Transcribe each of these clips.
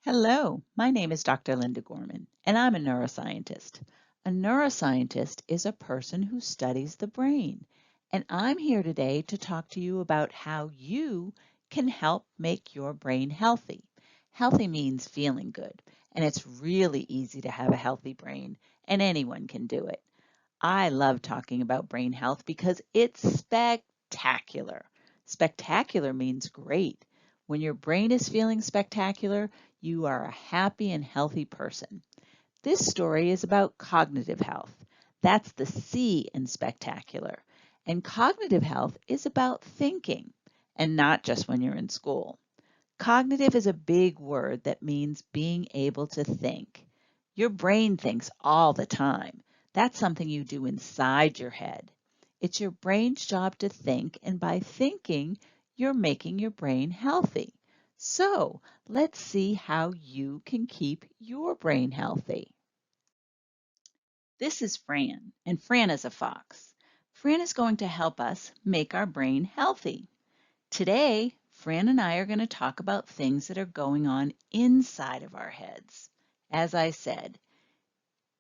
Hello, my name is Dr. Linda Gorman, and I'm a neuroscientist. A neuroscientist is a person who studies the brain, and I'm here today to talk to you about how you can help make your brain healthy. Healthy means feeling good, and it's really easy to have a healthy brain, and anyone can do it. I love talking about brain health because it's spectacular. Spectacular means great. When your brain is feeling spectacular, you are a happy and healthy person. This story is about cognitive health. That's the C in spectacular. And cognitive health is about thinking, and not just when you're in school. Cognitive is a big word that means being able to think. Your brain thinks all the time. That's something you do inside your head. It's your brain's job to think, and by thinking, you're making your brain healthy. So let's see how you can keep your brain healthy. This is Fran, and Fran is a fox. Fran is going to help us make our brain healthy. Today, Fran and I are going to talk about things that are going on inside of our heads. As I said,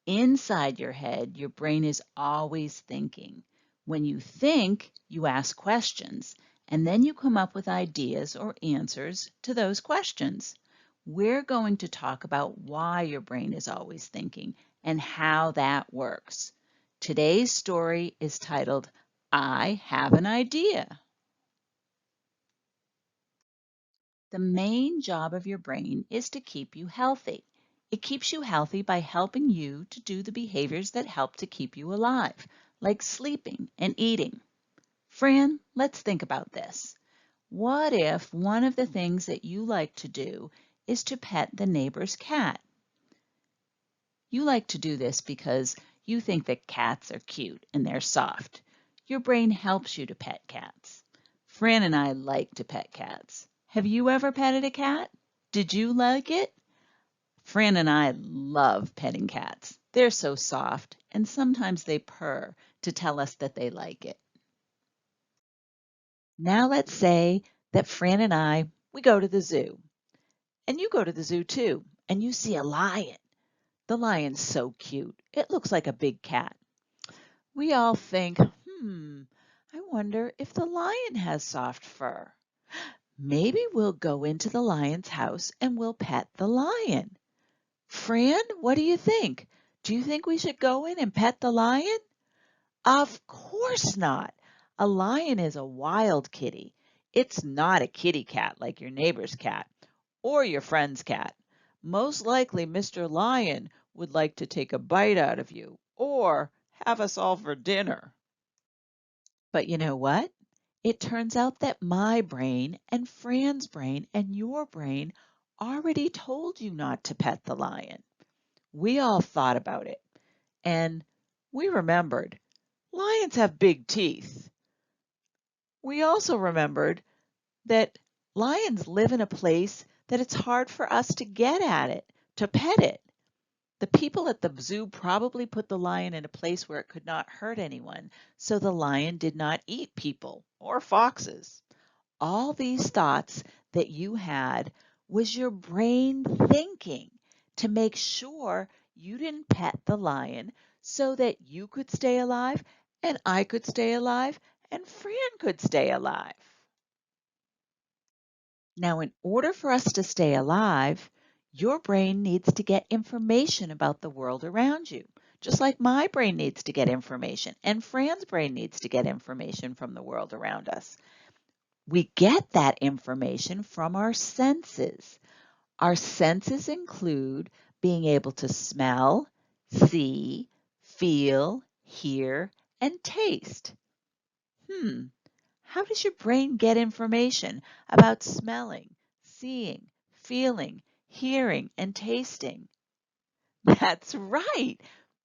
inside your head, your brain is always thinking. When you think, you ask questions, and then you come up with ideas or answers to those questions. We're going to talk about why your brain is always thinking and how that works. Today's story is titled, I Have an Idea. The main job of your brain is to keep you healthy. It keeps you healthy by helping you to do the behaviors that help to keep you alive, like sleeping and eating. Fran, let's think about this. What if one of the things that you like to do is to pet the neighbor's cat? You like to do this because you think that cats are cute and they're soft. Your brain helps you to pet cats. Fran and I like to pet cats. Have you ever petted a cat? Did you like it? Fran and I love petting cats. They're so soft, and sometimes they purr to tell us that they like it. Now let's say that Fran and we go to the zoo. And you go to the zoo too, and you see a lion. The lion's so cute. It looks like a big cat. We all think, I wonder if the lion has soft fur. Maybe we'll go into the lion's house and we'll pet the lion. Fran, what do you think? Do you think we should go in and pet the lion? Of course not. A lion is a wild kitty. It's not a kitty cat like your neighbor's cat or your friend's cat. Most likely Mr. Lion would like to take a bite out of you or have us all for dinner. But you know what? It turns out that my brain and Fran's brain and your brain already told you not to pet the lion. We all thought about it, and we remembered lions have big teeth. We also remembered that lions live in a place that it's hard for us to get at it, to pet it. The people at the zoo probably put the lion in a place where it could not hurt anyone, so the lion did not eat people or foxes. All these thoughts that you had was your brain thinking to make sure you didn't pet the lion so that you could stay alive and I could stay alive and Fran could stay alive. Now, in order for us to stay alive, your brain needs to get information about the world around you, just like my brain needs to get information and Fran's brain needs to get information from the world around us. We get that information from our senses. Our senses include being able to smell, see, feel, hear, and taste. How does your brain get information about smelling, seeing, feeling, hearing, and tasting? That's right.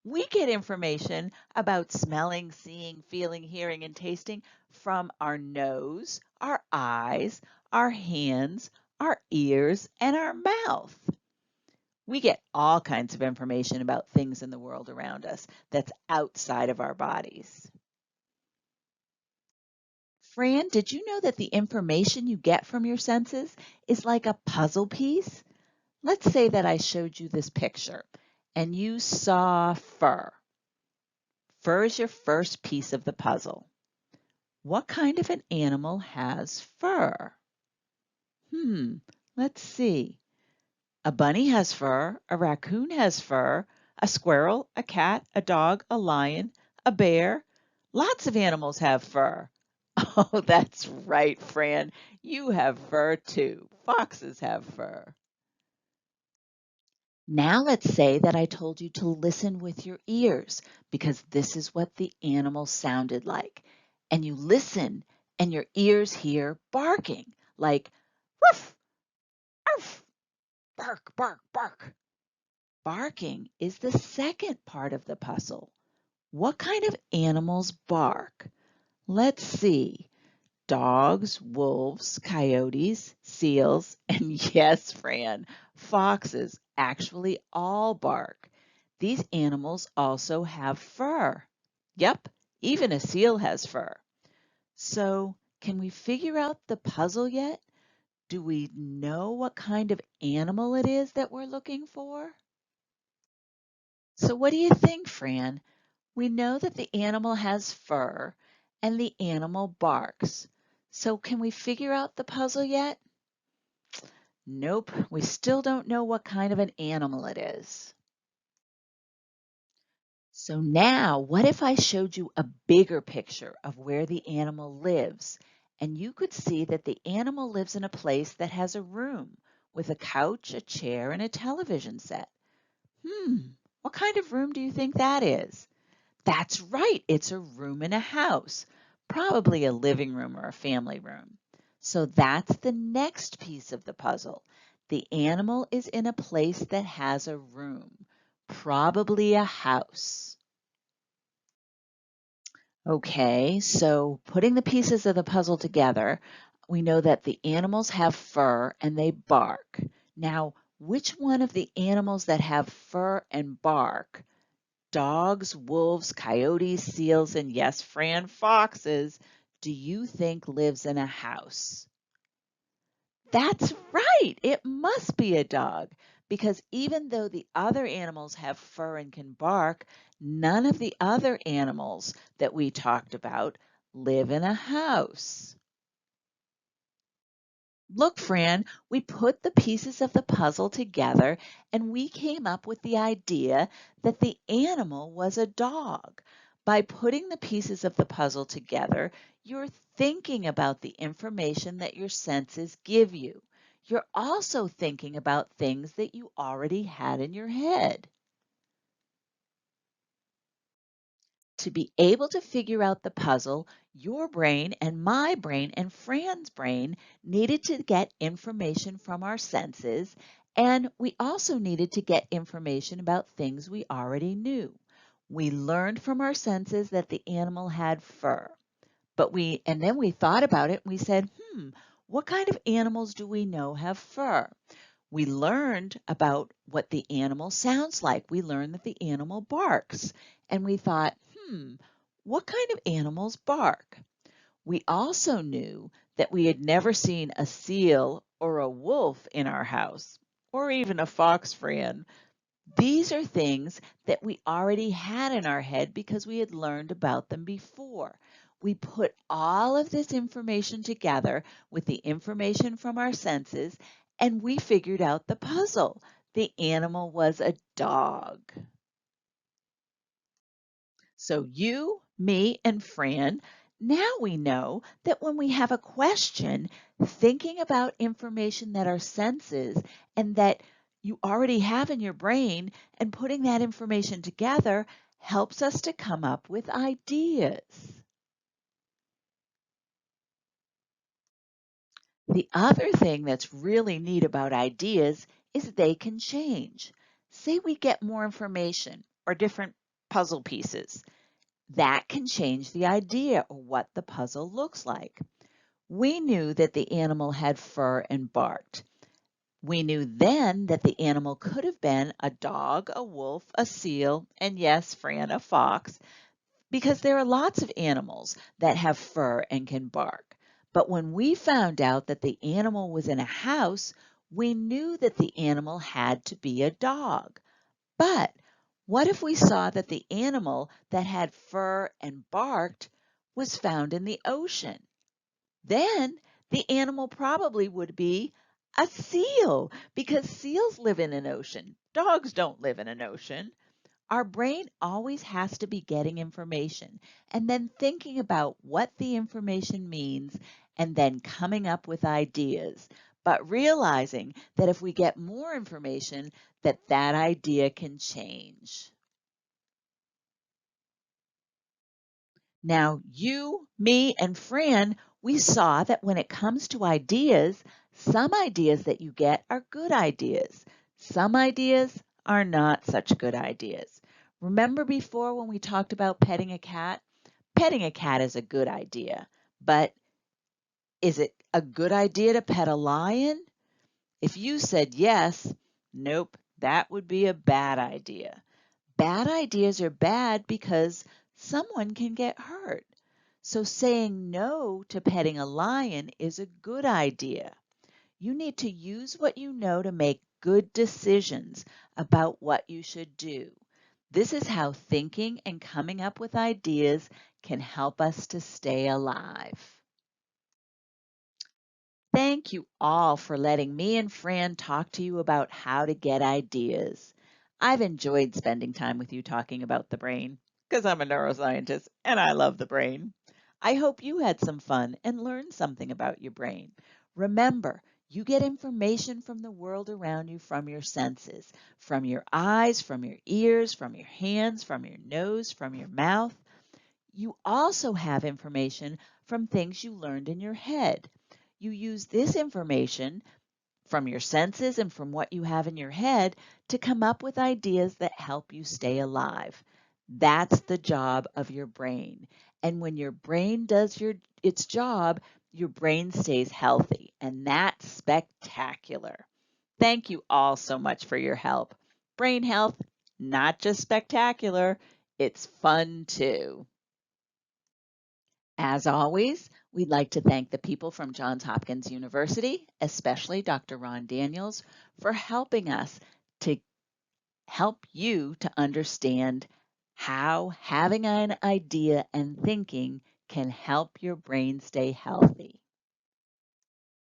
We get information about smelling, seeing, feeling, hearing, and tasting from our nose, our eyes, our hands, our ears, and our mouth. We get all kinds of information about things in the world around us that's outside of our bodies. Fran, did you know that the information you get from your senses is like a puzzle piece? Let's say that I showed you this picture and you saw fur. Fur is your first piece of the puzzle. What kind of an animal has fur? Hmm, let's see. A bunny has fur, a raccoon has fur, a squirrel, a cat, a dog, a lion, a bear. Lots of animals have fur. Oh, that's right, Fran. You have fur too. Foxes have fur. Now let's say that I told you to listen with your ears because this is what the animal sounded like. And you listen and your ears hear barking like woof, arf, bark, bark, bark. Barking is the second part of the puzzle. What kind of animals bark? Let's see. Dogs, wolves, coyotes, seals, and yes, Fran, foxes actually all bark. These animals also have fur. Yep, even a seal has fur. So, can we figure out the puzzle yet? Do we know what kind of animal it is that we're looking for? So, what do you think, Fran? We know that the animal has fur and the animal barks. So can we figure out the puzzle yet? Nope, we still don't know what kind of an animal it is. So now, what if I showed you a bigger picture of where the animal lives? And you could see that the animal lives in a place that has a room with a couch, a chair, and a television set. What kind of room do you think that is? That's right, it's a room in a house, probably a living room or a family room. So that's the next piece of the puzzle. The animal is in a place that has a room, probably a house. Okay, so putting the pieces of the puzzle together, we know that the animals have fur and they bark. Now, which one of the animals that have fur and bark, dogs, wolves, coyotes, seals, and yes, Fran, foxes, do you think lives in a house? That's right. It must be a dog because even though the other animals have fur and can bark, none of the other animals that we talked about live in a house. Look, Fran, we put the pieces of the puzzle together and we came up with the idea that the animal was a dog. By putting the pieces of the puzzle together, you're thinking about the information that your senses give you. You're also thinking about things that you already had in your head. To be able to figure out the puzzle, your brain and my brain and Fran's brain needed to get information from our senses, and we also needed to get information about things we already knew. We learned from our senses that the animal had fur, and then we thought about it and we said, what kind of animals do we know have fur? We learned about what the animal sounds like. We learned that the animal barks. And we thought, what kind of animals bark? We also knew that we had never seen a seal or a wolf in our house, or even a fox, Fran. These are things that we already had in our head because we had learned about them before. We put all of this information together with the information from our senses, and we figured out the puzzle. The animal was a dog. So you, me, and Fran, now we know that when we have a question, thinking about information that our senses and that you already have in your brain and putting that information together helps us to come up with ideas. The other thing that's really neat about ideas is they can change. Say we get more information or different puzzle pieces. That can change the idea or what the puzzle looks like. We knew that the animal had fur and barked. We knew then that the animal could have been a dog, a wolf, a seal, and yes, Fran, a fox, because there are lots of animals that have fur and can bark. But when we found out that the animal was in a house, We knew that the animal had to be a dog. But what if we saw that the animal that had fur and barked was found in the ocean? Then the animal probably would be a seal because seals live in an ocean. Dogs don't live in an ocean. Our brain always has to be getting information and then thinking about what the information means and then coming up with ideas, but realizing that if we get more information, that idea can change. Now, you, me, and Fran, we saw that when it comes to ideas, some ideas that you get are good ideas. Some ideas are not such good ideas. Remember before when we talked about petting a cat? Petting a cat is a good idea, but is it a good idea to pet a lion? If you said yes, nope, that would be a bad idea. Bad ideas are bad because someone can get hurt. So saying no to petting a lion is a good idea. You need to use what you know to make good decisions about what you should do. This is how thinking and coming up with ideas can help us to stay alive. Thank you all for letting me and Fran talk to you about how to get ideas. I've enjoyed spending time with you talking about the brain because I'm a neuroscientist and I love the brain. I hope you had some fun and learned something about your brain. Remember, you get information from the world around you from your senses, from your eyes, from your ears, from your hands, from your nose, from your mouth. You also have information from things you learned in your head. You use this information from your senses and from what you have in your head to come up with ideas that help you stay alive. That's the job of your brain. And when your brain does its job, your brain stays healthy, and that's spectacular. Thank you all so much for your help. Brain health, not just spectacular, it's fun too. As always, we'd like to thank the people from Johns Hopkins University, especially Dr. Ron Daniels, for helping us to help you to understand how having an idea and thinking can help your brain stay healthy.